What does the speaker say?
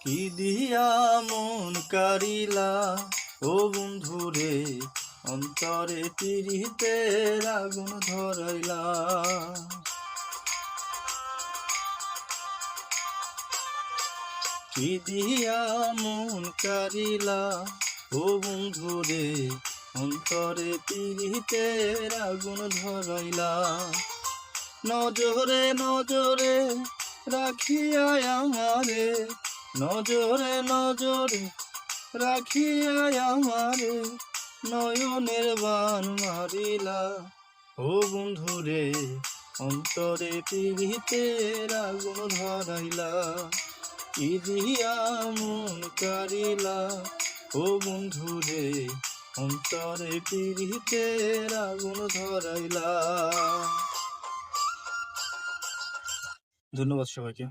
কি দিয়া মন কারিলা ও বন্ধুরে, অন্তরে পিরিতের আগুন ধরাইলা। কি দিয়া মন কারিলা ও বন্ধুরে, অন্তরে পিরিতের আগুন ধরাইলা। নজরে নজরে রাখিয়া আমারে, নজরে নজরে রাখিয়া আমারে, নয়নের বান মারিলা। ও বন্ধুরে, অন্তরে পিরিতের আগুন ধরাইলা। কি দিয়া মন কারিলা ও বন্ধুরে, অন্তরে পিরিতের আগুন ধরাইলা। ধন্যবাদ সবাইকে।